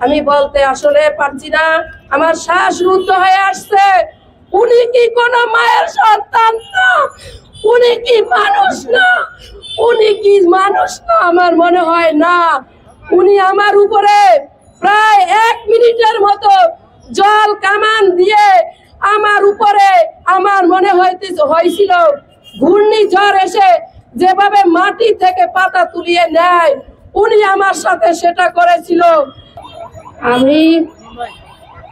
আমি বলতে আসলে পারছি না, আমার শ্বাস রুদ্ধ হয়ে আসছে। উনি কি কোনো মায়ের সন্তান না? উনি কি মানুষ না? উনি কি মানুষ না? আমার মনে হয় না। উনি আমার উপরে প্রায় 1 মিনিটের মতো জল কামান দিয়ে আমার উপরে, আমার মনে হয়েছিল ঘূর্ণিঝড় এসে যেভাবে মাটি থেকে পাতা তুলিয়ে নেয়, উনি আমার সাথে সেটা করেছিল। আমি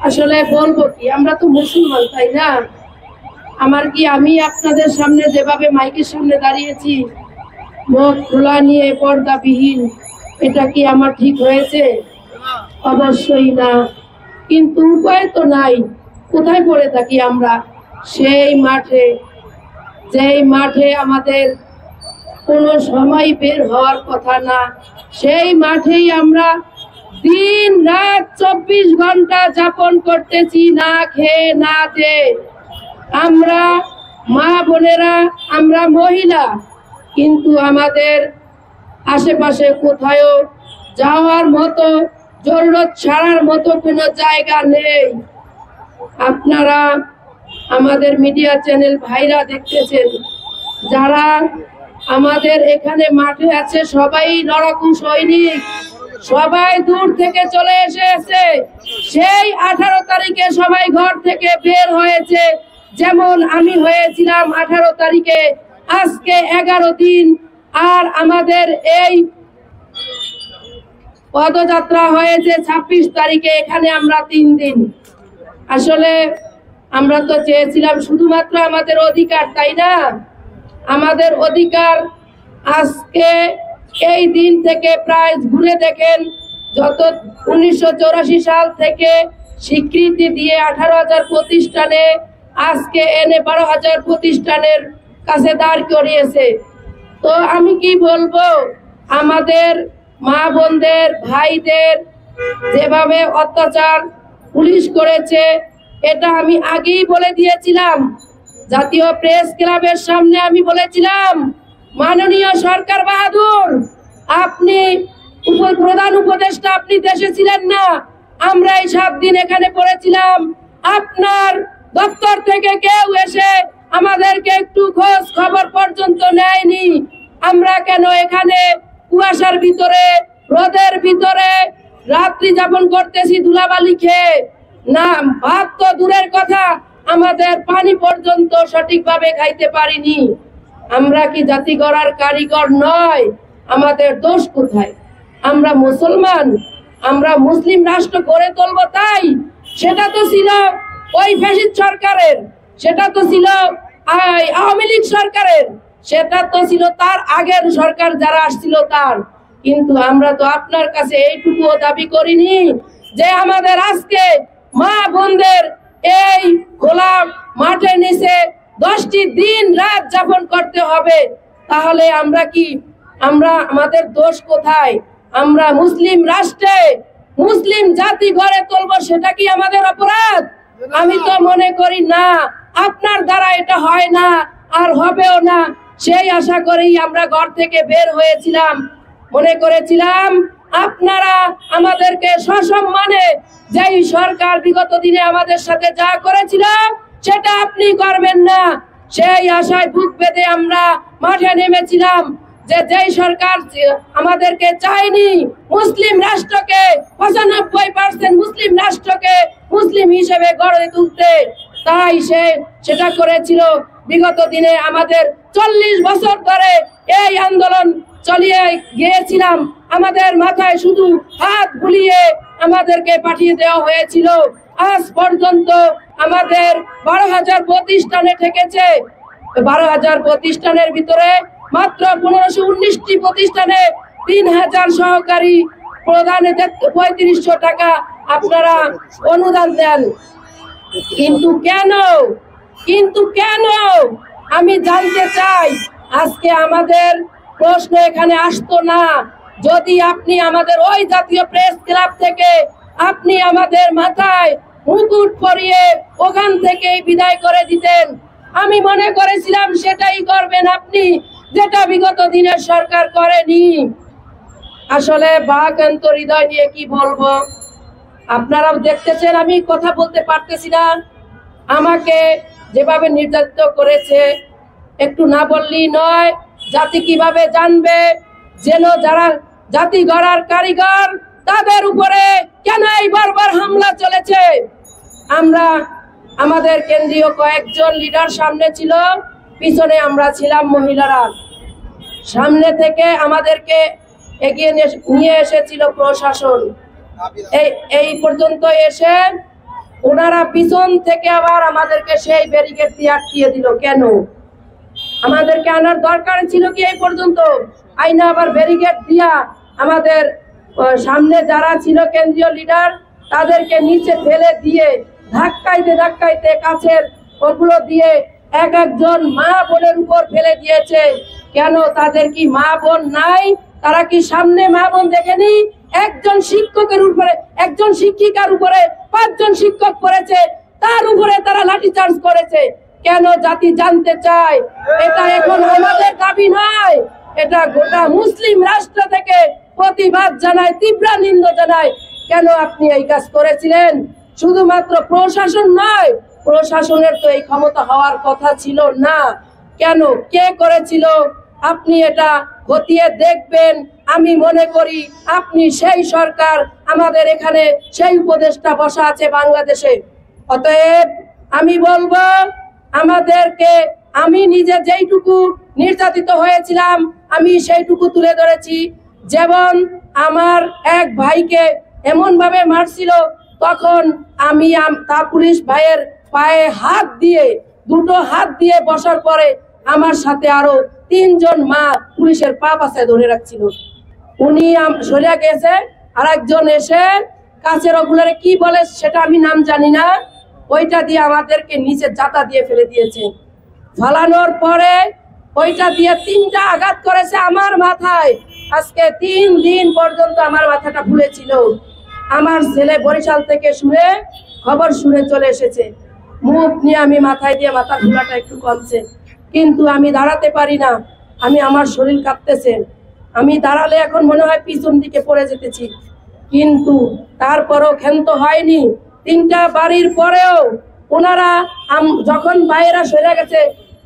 আসলে বলবো কি, আমরা তো মুসলমান, তাই না? আমি আপনাদের সামনে যেভাবে মাইকের সামনে দাঁড়িয়েছি মুখ খোলা নিয়ে পর্দাবিহীন, এটা কি আমার ঠিক হয়েছে? অবশ্যই না। কিন্তু উপায় তো নাই। কোথায় পড়ে থাকি আমরা? সেই মাঠে, যেই মাঠে আমাদের কোনো সময় বের হওয়ার কথা না, সেই মাঠেই আমরা দিন রাত 24 ঘন্টা যাপন করতেছি, না খেয়ে না খেয়ে। আমরা মা বোনেরা, আমরা মহিলা, কিন্তু আমাদের আশেপাশে কোথাও যাওয়ার মতো, জরুরত ছাড়ার মতো কোনো জায়গা নেই। আপনারা আমাদের মিডিয়া চ্যানেল ভাইরা দেখতেছেন, যারা আমাদের এখানে মাঠে আছে সবাই লড়াকু সৈনিক, সবাই দূর থেকে চলে এসেছে। সেই 18 তারিখে সবাই ঘর থেকে বের হয়েছে, যেমন আমি হয়েছিলাম 18 তারিখে। আজকে 11 দিন, আর আমাদের এই পদযাত্রা হয়েছে 26 তারিখে। এখানে আমরা 3 দিন। আসলে আমরা তো চেয়েছিলাম শুধুমাত্র আমাদের অধিকার, তাই না? আমাদের অধিকার আজকে এই দিন থেকে প্রায় ঘুরে দেখেন, যত 1984 সাল থেকে স্বীকৃতি দিয়ে 18,000 প্রতিষ্ঠানে আজকে এনে 12,000 প্রতিষ্ঠানের কাছে দাঁড় করিয়েছে। তো আমি কি বলবো, আমাদের মা বোনদের, ভাইদের যেভাবে অত্যাচার পুলিশ করেছে, এটা আমি আগেই বলে দিয়েছিলাম। জাতীয় প্রেস ক্লাবের সামনে আমি বলেছিলাম, মাননীয় সরকার বাহাদুর, আপনি প্রধান উপদেষ্টা, আপনি দেশে ছিলেন না, আমরা এই 7 দিন এখানে পড়েছিলাম। আপনার দপ্তর থেকে কেউ এসে আমাদেরকে একটু খোঁজ খবর পর্যন্ত নেয়নি। আমরা কেন এখানে কুয়াশার ভিতরে, রোদের ভিতরে রাত্রি যাপন করতেছি ধুলাবালি খেয়ে? না, ভাত তো দূরের কথা, আমাদের পানি পর্যন্ত সঠিকভাবে খাইতে পারিনি। আমরা কি জাতি গড়ার কারিগর নয়? আমাদের দোষ কোথায়? আমরা মুসলমান, আমরা মুসলিম রাষ্ট্র গড়ে তুলবো, তাই সেটা তো ছিল ওই ফ্যাসিস্ট সরকারের, সেটা তো ছিল আওয়ামী লীগ সরকারের, সেটা তো ছিল তার আগের সরকার যারা আসছিল তার। কিন্তু আমরা তো আপনার কাছে এইটুকুও দাবি করিনি যে আমাদের আজকে মা বোনদের এই খোলা মাঠে নিচে 10টি দিন রাত যাপন করতে হবে। তাহলে আমরা কি, আমাদের দোষ কোথায়? আমরা মুসলিম রাষ্ট্রে মুসলিম জাতি গড়ে তুলবো, সেটা কি আমাদের অপরাধ? আমি তো মনে করি না। আপনার দ্বারা এটা হয় না, আর হবেও না, সেই আশা করেই আমরা ঘর থেকে বের হয়েছিলাম। মনে করেছিলাম আপনারা আমাদেরকে সসম্মানে, যেই সরকার বিগত দিনে আমাদের সাথে যা করেছিল সেটা আপনি করবেন না, সেই আশায় বুক বেঁধে আমরা মাঠে নেমেছিলাম। যেই সরকার আমাদেরকে চায়নি মুসলিম রাষ্ট্রকে, 95% মুসলিম রাষ্ট্রকে মুসলিম হিসেবে গড়ে তুলতে, তাই সেটা করেছিল। বিগত দিনে আমাদের 40 বছর ধরে এই আন্দোলন চালিয়ে গিয়েছিলাম। আমাদের মাথায় শুধু হাত বুলিয়ে আমাদেরকে পাঠিয়ে দেওয়া হয়েছিল। আজ পর্যন্ত আমাদের 12,000 প্রতিষ্ঠানে ঠেকেছে। 12,000 প্রতিষ্ঠানের ভিতরে মাত্র 1519টি প্রতিষ্ঠানে 3,000 সহকারী প্রদানে 3500 টাকা আপনারা অনুদান দেন। কিন্তু কেন আমি জানতে চাই। আজকে আমাদের প্রশ্ন এখানে আসতো না যদি আপনি আমাদের ওই জাতীয় প্রেস ক্লাব থেকে আপনি আমাদের মাথায় মুকুট পরিয়ে ওখান থেকেই বিদায় করে দিতেন। আমি মনে করেছিলাম সেটাই করবেন আপনি, যেটা বিগত দিনের সরকার করেনি। আসলে বাকান্ত হৃদয় নিয়ে কি বলবো, আপনারাও দেখতেছেন আমি কথা বলতে পারতেছি না। আমাকে যেভাবে নির্যাতিত করেছে, একটু না বললেই নয়। জাতি কিভাবে জানবে যেন যারা জাতি গড়ার কারিগর তাদের উপরে কেন এই বারবার হামলা চলেছে? আমরা আমাদের কেন্দ্রীয় কয়েকজন লিডার সামনে ছিল, পিছনে আমরা ছিলাম মহিলারা। সামনে থেকে আমাদেরকে এগিয়ে নিয়ে এসেছিল প্রশাসন। এই পর্যন্ত এসে ওনারা পিছন থেকে আবার আমাদেরকে সেই ব্যারিকেড দিয়ে আটকিয়ে দিল। কেন? আমাদেরকে আনার দরকার ছিল কি? এই পর্যন্ত আইনা আবার ব্যারিকেড দিয়া আমাদের সামনে যারা ছিল কেন্দ্রীয় লিডার তাদেরকে নিচে ফেলে দিয়ে ধাক্কাইতে ধাক্কাইতে কাছের ওগুলো দিয়ে একজন মা বোনের উপর ফেলে দিয়েছে। কেন? তাদের কি মা বোন নাই? তারা কি সামনে মা বোন দেখেনি? একজন শিক্ষকের উপরে, একজন শিক্ষিকার উপরে 5 জন শিক্ষক করেছে, তার উপরে তারা লাঠিচার্জ করেছে। কেন? জাতি জানতে চায়। এটা এখন আমাদের দাবি নয়, এটা গোটা মুসলিম রাষ্ট্র থেকে প্রতিবাদ জানায়, তীব্র নিন্দা জানায়। কেন আপনি এই কাজ করেছিলেন? শুধুমাত্র প্রশাসন নয়, প্রশাসনের তো এই ক্ষমতা হওয়ার কথা ছিল না। কেন? কে করেছিল? আপনি এটা খতিয়ে দেখবেন। আমি মনে করি আপনি সেই সরকার, আমাদের এখানে সেই উপদেষ্টা বসা আছে বাংলাদেশে। অতএব আমি বলবো আমাদেরকে, আমি নিজে যেইটুকু নির্যাতিত হয়েছিলাম আমি সেইটুকু তুলে ধরেছি। যেমন আমার এক ভাইকে এমন ভাবে মারছিল, তখন আমি তা পুলিশ ভাইয়ের পায়ে হাত দিয়ে, 2টো হাত দিয়ে বসার পরে আমার সাথে আরো 3 জন মা পুলিশের পা পাশে ধরে রাখছিল। উনি সরে গেছে, আর একজন এসে কাছের ওগুলারে কি বলে সেটা আমি নাম জানি না, ওইটা দিয়ে আমাদেরকে নিচে জাতা দিয়ে ফেলে দিয়েছে। ফালানোর পরে ওইটা দিয়ে 3টা আঘাত করেছে আমার মাথায়। আজকে 3 দিন পর্যন্ত আমার মাথাটা ফুলেছিল। আমার ছেলে বরিশাল থেকে খবর শুনে চলে এসেছে। মুখ নিয়ে আমি মাথায় দিয়ে, মাথা ধুলাটা একটু কমছে, কিন্তু আমি দাঁড়াতে পারি না। আমার শরীর কাঁপতেছে। আমি দাঁড়ালে এখন মনে হয় পিছন দিকে পড়ে যেতেছি, কিন্তু তারপরও ক্ষান্ত হয়নি। 3টা বাড়ির পরেও ওনারা যখন বাইরেরা সরে গেছে,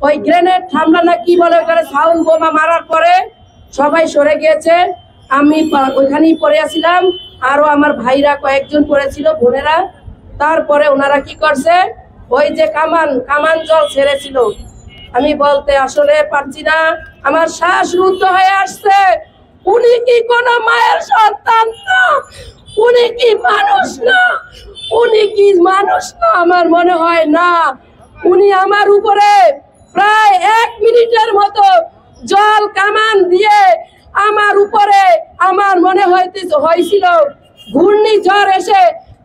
ওই গ্রেনেড হামলা না কি বলে, ওখানে সাউন্ড বোমা মারার পরে সবাই সরে গিয়েছে। আমি ওইখানেই পড়ে আসছিলাম, আরো আমার ভাইরা কয়েকজন পড়েছিল, বোনেরা। তারপরে ওনারা কি করছে, ওই যে কামান জল ছেড়েছিল। আমি বলতে আসলে পারছি না, আমার শ্বাস রুদ্ধ হয়ে আসছে। উনি কি কোন মায়ের সন্তান না? উনি কি মানুষ না? উনি কি মানুষ না? আমার মনে হয় না। উনি আমার উপরে প্রায় 1 মিনিটের মতো জল কামান দিয়ে আমার উপরে, আমার মনে হয়েছিল ঘূর্ণিঝড় এসে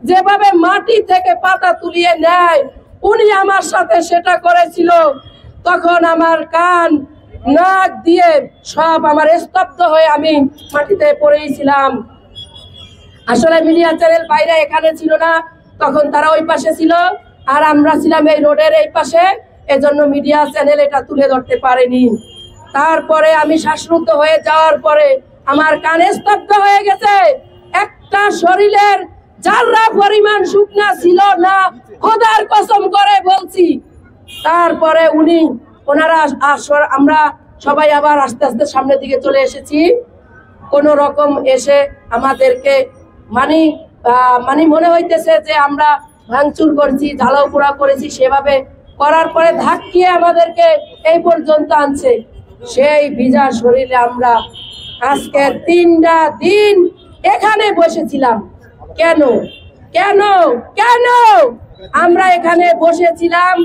যেভাবে মাটি থেকে পাতা তুলিয়ে নেয়, উনি আমার সাথে সেটা করেছিল। তখন আমার কান, নাক দিয়ে সব আমার স্তব্ধ হয়ে আমি মাটিতে পড়েছিলাম। আসলে মিডিয়া চ্যানেল বাইরে এখানে ছিল না, তখন তারা ওই পাশে ছিল, আর আমরা ছিলাম এই রোডের এই পাশে, এজন্য মিডিয়া চ্যানেল এটা তুলে ধরতে পারেনি। তারপরে আমি শ্বাসরুদ্ধ হয়ে যাওয়ার পরে আমার কান স্তব্ধ হয়ে গেছে। একটা শরীরের যারা পরিমাণ শুকনা ছিল না, খোদার কসম করে বলছি। তারপরে ওনারা আমরা সবাই আবার আস্তে আস্তে সামনের দিকে চলে এসেছি। কোন রকম এসে আমাদেরকে মানে মনে হইতেছে যে আমরা ভাঙচুর করছি, ঝালাও পোড়া করেছি, সেভাবে করার পরে ধাক্কিয়ে আমাদেরকে এই পর্যন্ত আনছে। সেই ভিজা শরীরে আমরা আজকে 3টা দিন এখানে বসেছিলাম। কেন কেন কেন আমরা এখানে বসেছিলাম?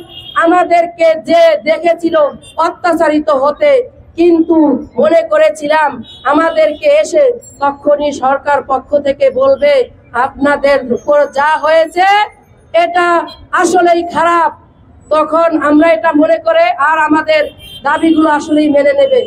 আমাদেরকে যে দেখেছিল অত্যাচারিত হতে, কিন্তু মনে করেছিলাম আমাদেরকে এসে তখনই সরকার পক্ষ থেকে বলবে আপনাদের উপর যা হয়েছে এটা আসলেই খারাপ। তখন আমরা এটা মনে করে আর আমাদের দাবিগুলো আসলেই মেনে নেবে।